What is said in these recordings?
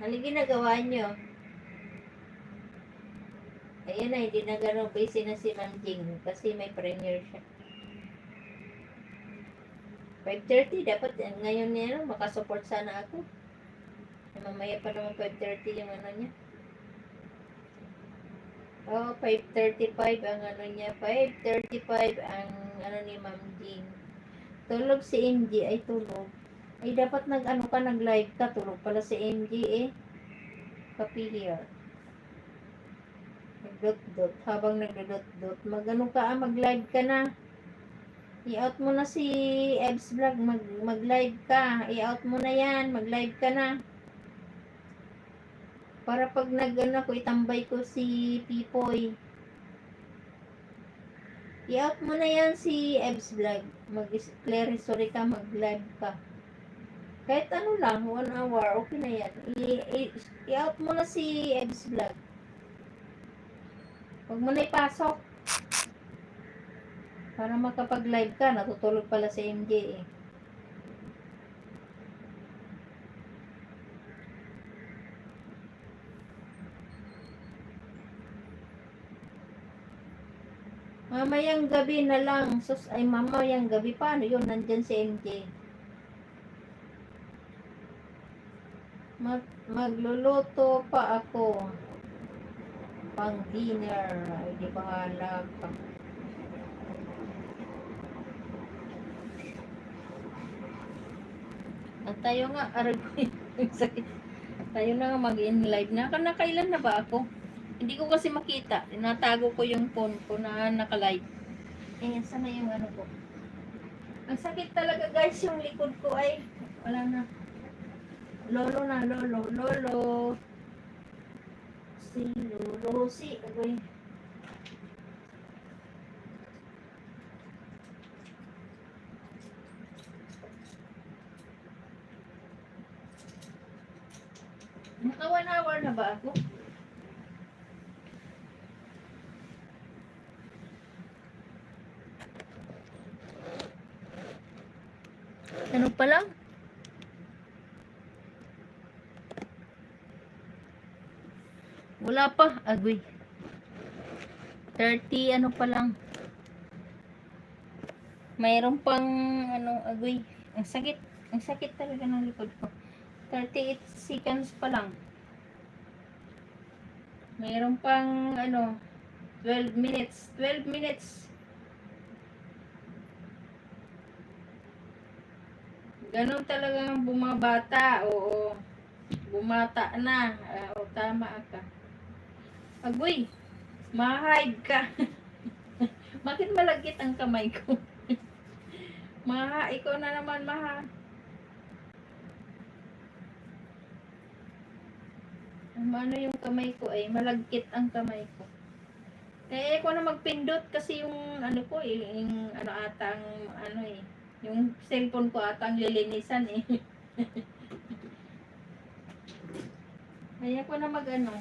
Ano ginagawa nyo? Ayan na, hindi na gano'ng busy na si Ma'am Jing kasi may premiere siya. 5:30, dapat ngayon niya, makasupport sana ako. Mamaya pa naman 5:30 yung ano niya. Oh, 5:35 ang ano niya. 5:35 ang ano ni Ma'am Jing. Tulog si MG. Ay, tulog. Ay, dapat nag-ano ka, nag-live ka. Tulog pala si MG eh. Kapihir. Nagdot-dot. Habang nagdot-dot, mag-ano ka, mag-live ka na. I-out mo na si Ebs Vlog. Mag-live ka. I-out mo na yan. Mag-live ka na. Para pag nag-ano ko, itambay ko si Pipoy. I-out mo na yan si Ebs Vlog. Mag-clear history ka, mag-live ka. Kahit ano lang, 1 hour, okay na yan. I-out mo na si Ebs Vlog. Huwag mo na ipasok. Para makapag-live ka, natutulog pala si MJ eh. Mamayang gabi na lang. Sus, ay mamayang gabi. Paano yun? Nandyan si MJ. Magluluto pa ako. Pang dinner. Ay, di bahala ka. At tayo nga, aragoy. Tayo na nga mag-in live na. Nakailan na ba ako? Hindi ko kasi makita. Tinatago ko yung phone ko na naka-live. Eh, sana yung ano ko. Ang sakit talaga guys, yung likod ko ay wala na. Lolo na, lolo. Lolo. Si Lolo. Si, agoy. Naka 1 hour na ba ako? Ano pa lang? Wala pa, agoy. 30 ano pa lang. Mayroon pang ano, agoy. Ang sakit talaga ng likod ko. 38 seconds pa lang. Mayroon pang ano, 12 minutes. 12 minutes. Ganun talagang bumabata. Oo. Bumata na. O, tama ka. Agoy, ma-hide ka. Bakit malagkit ang kamay ko? Ikaw na naman, maha. Ano yung kamay ko ay malagkit ang kamay ko. Eh, ako na magpindot kasi yung ano ko eh, yung ano atang ano eh, yung cellphone ko atang lilinisan eh. Kaya ko na mag-ano.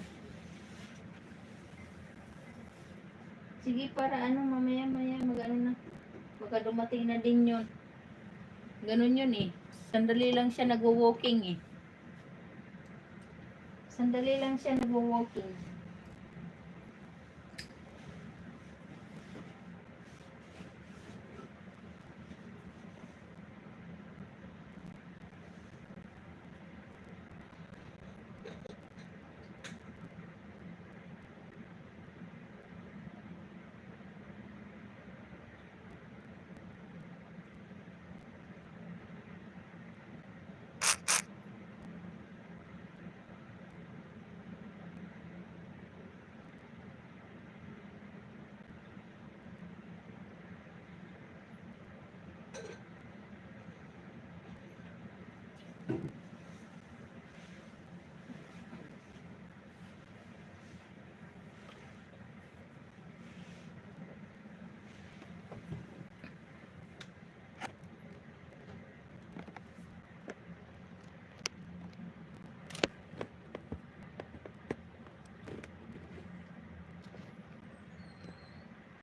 Sige, para ano, mamaya-maya mag-ano na. Baka dumating na din yun. Ganun yun eh. Sandali lang siya nagwo-walking eh. Sandali lang siya nagwo-walking.